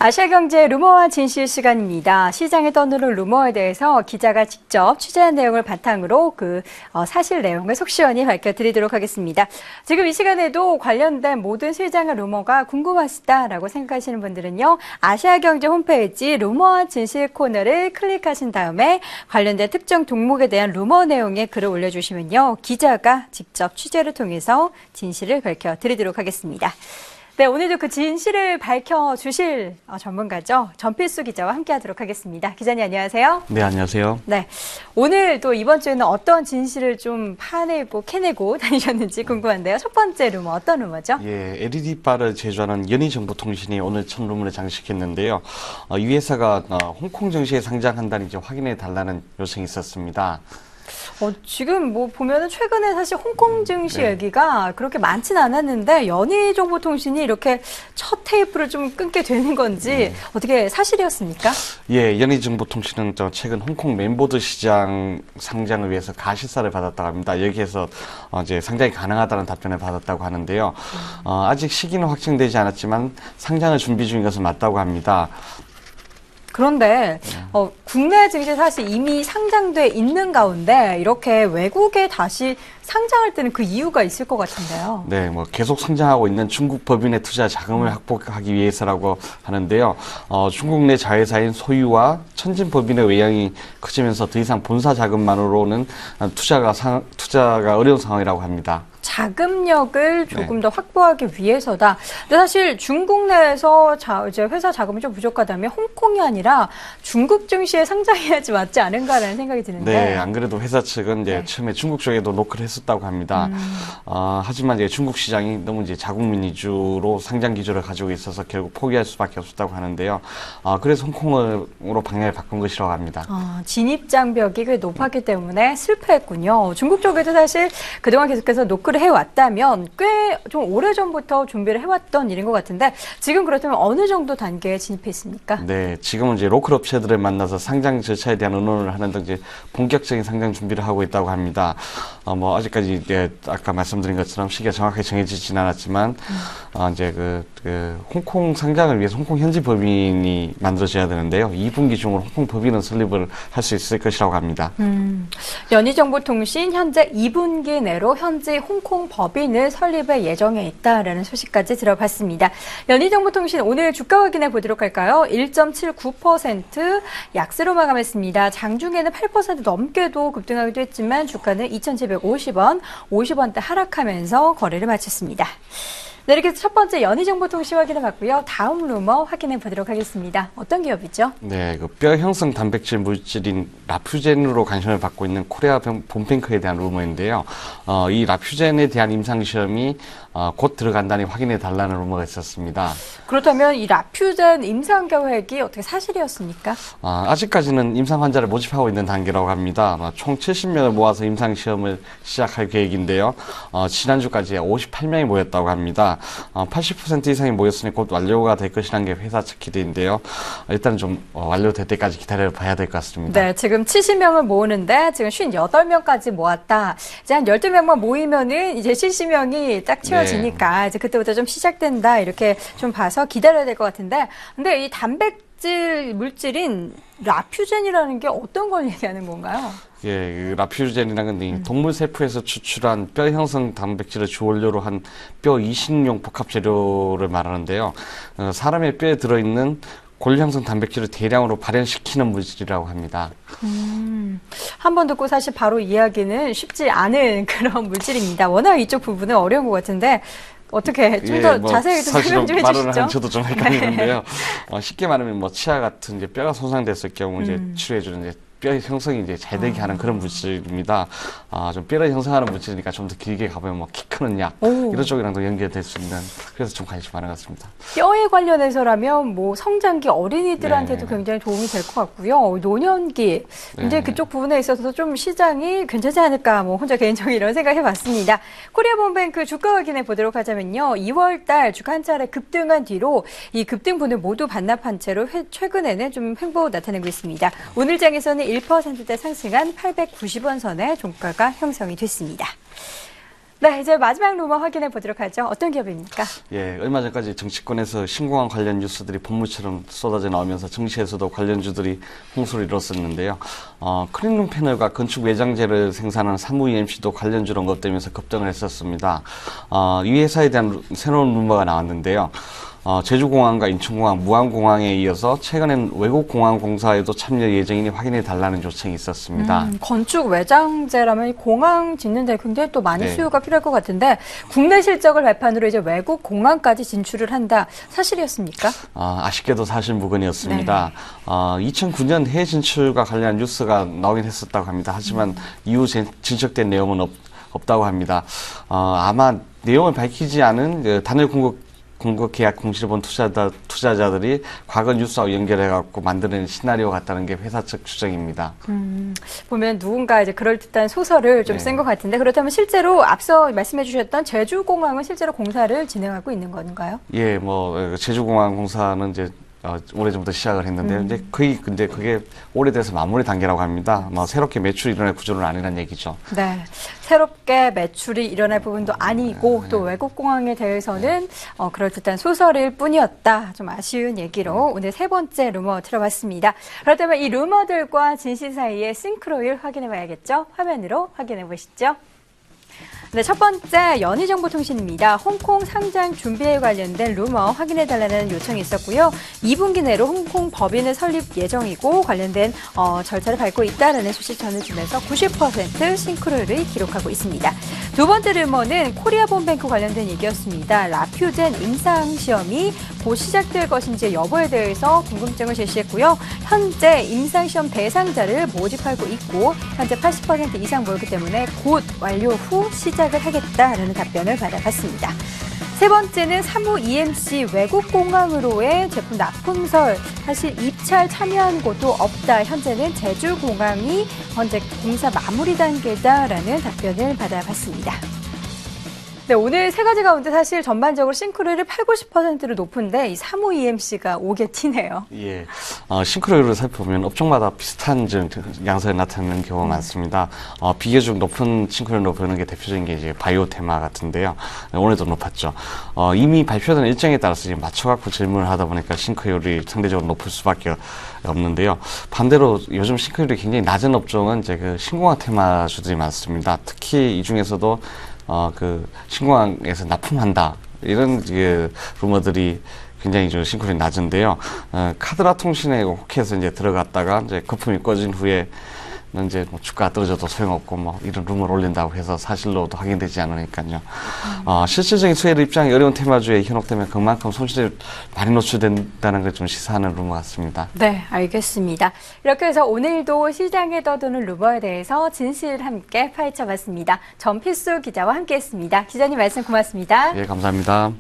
아시아경제 루머와 진실 시간입니다. 시장에 떠도는 루머에 대해서 기자가 직접 취재한 내용을 바탕으로 사실 내용을 속 시원히 밝혀드리도록 하겠습니다. 지금 이 시간에도 관련된 모든 시장의 루머가 궁금하시다라고 생각하시는 분들은요. 아시아경제 홈페이지 루머와 진실 코너를 클릭하신 다음에 관련된 특정 종목에 대한 루머 내용에 글을 올려주시면요. 기자가 직접 취재를 통해서 진실을 밝혀드리도록 하겠습니다. 네, 오늘도 그 진실을 밝혀주실 전문가죠. 전필수 기자와 함께하도록 하겠습니다. 기자님 안녕하세요. 네, 안녕하세요. 네, 오늘 또 이번 주에는 어떤 진실을 좀 파내고 캐내고 다니셨는지 궁금한데요. 첫 번째 루머 어떤 루머죠? 예, LED바를 제조하는 연희정보통신이 오늘 첫 루머를 장식했는데요. 이 회사가 홍콩 증시에 상장한다는 이제 확인해 달라는 요청이 있었습니다. 지금 뭐 보면은 최근에 사실 홍콩 증시 얘기가 그렇게 많지는 않았는데 연희정보통신이 이렇게 첫 테이프를 좀 끊게 되는 건지 어떻게 사실이었습니까? 예, 연희정보통신은 최근 홍콩 맨보드 시장 상장을 위해서 가시사를 받았다고 합니다. 여기에서 이제 상장이 가능하다는 답변을 받았다고 하는데요. 아직 시기는 확정되지 않았지만 상장을 준비 중인 것은 맞다고 합니다. 그런데 국내 증시 사실 이미 상장돼 있는 가운데 이렇게 외국에 다시 상장할 때는 그 이유가 있을 것 같은데요. 네, 뭐 계속 상장하고 있는 중국 법인의 투자 자금을 확보하기 위해서라고 하는데요. 중국 내 자회사인 소유와 천진 법인의 외양이 커지면서 더 이상 본사 자금만으로는 투자가 어려운 상황이라고 합니다. 자금력을 조금 더 확보하기 위해서다. 근데 사실 중국 내에서 이제 회사 자금이 좀 부족하다면 홍콩이 아니라 중국 증시에 상장해야지 맞지 않은가라는 생각이 드는데. 네, 안 그래도 회사 측은 이제 처음에 중국 쪽에도 노크를 했었다고 합니다. 하지만 이제 중국 시장이 너무 이제 자국민 위주로 상장 기조를 가지고 있어서 결국 포기할 수밖에 없었다고 하는데요. 그래서 홍콩으로 방향을 바꾼 것이라고 합니다. 진입 장벽이 꽤 높았기 때문에 실패했군요. 중국 쪽에도 사실 그동안 계속해서 노크를 해왔다면 꽤 좀 오래전부터 준비를 해왔던 일인 것 같은데 지금 그렇다면 어느 정도 단계에 진입했습니까? 네, 지금은 이제 로컬 업체들을 만나서 상장 절차에 대한 의논을 하는 등 이제 본격적인 상장 준비를 하고 있다고 합니다. 뭐 아직까지 이제 아까 말씀드린 것처럼 시기가 정확하게 정해지진 않았지만 이제 홍콩 상장을 위해서 홍콩 현지 법인이 만들어져야 되는데요. 2분기 중으로 홍콩 법인은 설립을 할 수 있을 것이라고 합니다. 연희정보통신 현재 2분기 내로 현지 홍콩 법인을 설립할 예정에 있다라는 소식까지 들어봤습니다. 연희정보통신 오늘 주가 확인해 보도록 할까요? 1.79% 약세로 마감했습니다. 장중에는 8% 넘게도 급등하기도 했지만 주가는 2,750원, 50원대 하락하면서 거래를 마쳤습니다. 네, 이렇게 첫 번째 연희정보통신 확인해 봤고요. 다음 루머 확인해 보도록 하겠습니다. 어떤 기업이죠? 네, 뼈 형성 단백질 물질인 라퓨젠으로 관심을 받고 있는 코리아 본뱅크에 대한 루머인데요. 이 라퓨젠에 대한 임상시험이 곧 들어간다니 확인해 달라는 루머가 있었습니다. 그렇다면 이 라퓨젠 임상 계획이 어떻게 사실이었습니까? 아직까지는 임상 환자를 모집하고 있는 단계라고 합니다. 총 70명을 모아서 임상시험을 시작할 계획인데요. 지난주까지 58명이 모였다고 합니다. 80% 이상이 모였으니 곧 완료가 될 것이라는 게 회사 측 기대인데요. 일단 좀 완료될 때까지 기다려봐야 될 것 같습니다. 네, 지금 70명을 모으는데 지금 58명까지 모았다. 이제 한 12명만 모이면은 이제 70명이 딱 채워지니까 이제 그때부터 좀 시작된다. 이렇게 좀 봐서 기다려야 될 것 같은데. 근데 이 단백질 물질인 라퓨젠이라는 게 어떤 걸 얘기하는 건가요? 예, 라퓨젠이라는 건 동물 세포에서 추출한 뼈 형성 단백질을 주원료로 한 뼈 이식용 복합 재료를 말하는데요. 사람의 뼈에 들어있는 골 형성 단백질을 대량으로 발현시키는 물질이라고 합니다. 한 번 듣고 사실 바로 이해하기는 쉽지 않은 그런 물질입니다. 워낙 이쪽 부분은 어려운 것 같은데 어떻게 좀 더 자세하게 좀 설명 좀 해주시죠. 말을 하면 저도 좀 헷갈리는데요. 쉽게 말하면 뭐 치아 같은 이제 뼈가 손상됐을 경우 이제 치료해주는 이제 뼈 형성이 이제 잘 되게 하는 그런 물질입니다. 좀 뼈를 형성하는 물질이니까 좀 더 길게 가보면 뭐 키 크는 약 이런 쪽이랑도 연결될 수 있는 그래서 좀 관심이 많은 것 같습니다. 뼈에 관련해서라면 뭐 성장기 어린이들한테도 굉장히 도움이 될 것 같고요. 노년기 이제 그쪽 부분에 있어서 좀 시장이 괜찮지 않을까 뭐 혼자 개인적인 이런 생각해봤습니다. 코리아 본뱅크 주가 확인해 보도록 하자면요. 2월달 주가 한 차례 급등한 뒤로 이 급등분을 모두 반납한 채로 최근에는 좀 횡보 나타내고 있습니다. 오늘 장에서는 1%대 상승한 890원 선에 종가가 형성이 됐습니다. 네, 이제 마지막 루머 확인해 보도록 하죠. 어떤 기업입니까? 예, 얼마 전까지 정치권에서 신공항 관련 뉴스들이 본물처럼 쏟아져 나오면서 정치에서도 관련주들이 홍수를 이뤘었는데요. 클린룸 패널과 건축 외장재를 생산하는 사무 EMC도 관련주로 언급되면서 급등을 했었습니다. 이 회사에 대한 새로운 루머가 나왔는데요. 제주공항과 인천공항, 무안공항에 이어서 최근엔 외국공항공사에도 참여 예정이니 확인해 달라는 요청이 있었습니다. 건축 외장재라면 이 공항 짓는데 굉장히 또 많이 네. 수요가 필요할 것 같은데 국내 실적을 발판으로 이제 외국 공항까지 진출을 한다. 사실이었습니까? 아쉽게도 사실 무근이었습니다. 2009년 해외 진출과 관련한 뉴스가 나오긴 했었다고 합니다. 하지만 이후 진척된 내용은 없다고 합니다. 아마 내용을 밝히지 않은 단일 공급 계약 공시를 본 투자자들이 과거 뉴스와 연결해갖고 만드는 시나리오 같다는 게 회사 측 추정입니다. 보면 누군가 이제 그럴듯한 소설을 좀 쓴 것 같은데 그렇다면 실제로 앞서 말씀해 주셨던 제주공항은 실제로 공사를 진행하고 있는 건가요? 예, 제주공항 공사는 이제 오래전부터 시작을 했는데요. 이제 근데 그게 오래돼서 마무리 단계라고 합니다. 새롭게 매출이 일어날 구조는 아니란 얘기죠. 네. 새롭게 매출이 일어날 부분도 아니고 또 외국 공항에 대해서는 그럴듯한 소설일 뿐이었다. 좀 아쉬운 얘기로 오늘 세 번째 루머 들어봤습니다. 그렇다면 이 루머들과 진실 사이의 싱크로율 확인해 봐야겠죠? 화면으로 확인해 보시죠. 네, 첫 번째 연희정보통신입니다. 홍콩 상장 준비에 관련된 루머 확인해달라는 요청이 있었고요. 2분기 내로 홍콩 법인을 설립 예정이고 관련된 절차를 밟고 있다는 소식 전해지면서 90% 싱크로율을 기록하고 있습니다. 두 번째 루머는 코리아본뱅크 관련된 얘기였습니다. 라퓨젠 임상시험이 곧 시작될 것인지 여부에 대해서 궁금증을 제시했고요. 현재 임상시험 대상자를 모집하고 있고 현재 80% 이상 모였기 때문에 곧 완료 후 시작을 하겠다라는 답변을 받아봤습니다. 세 번째는 사무 EMC 외국 공항으로의 제품 납품설 사실 입찰 참여한 곳도 없다. 현재는 제주공항이 현재 공사 마무리 단계다라는 답변을 받아봤습니다. 네, 오늘 세 가지 가운데 사실 전반적으로 싱크로율이 80~90%로 높은데 이 사무 EMC가 오게 튀네요. 예, 싱크로율을 살펴보면 업종마다 비슷한 양상이 나타나는 경우가 많습니다. 비교적 높은 싱크로율로 보이는 게 대표적인 게 이제 바이오테마 같은데요. 오늘도 높았죠. 이미 발표된 일정에 따라서 이제 맞춰갖고 질문을 하다 보니까 싱크로율이 상대적으로 높을 수밖에 없는데요. 반대로 요즘 싱크로율이 굉장히 낮은 업종은 이제 그 신공항 테마주들이 많습니다. 특히 이 중에서도 신공항에서 납품한다. 이런 루머들이 굉장히 좀 싱크로율이 낮은데요. 카드라 통신에 혹해서 이제 들어갔다가 이제 거품이 꺼진 후에 이제 주가가 떨어져도 소용없고 이런 루머를 올린다고 해서 사실로도 확인되지 않으니까요. 실질적인 수혜를 입장이 어려운 테마주에 현혹되면 그만큼 손실이 많이 노출된다는 걸 좀 시사하는 루머 같습니다. 네, 알겠습니다. 이렇게 해서 오늘도 시장에 떠도는 루머에 대해서 진실을 함께 파헤쳐봤습니다. 전필수 기자와 함께했습니다. 기자님 말씀 고맙습니다. 예, 감사합니다.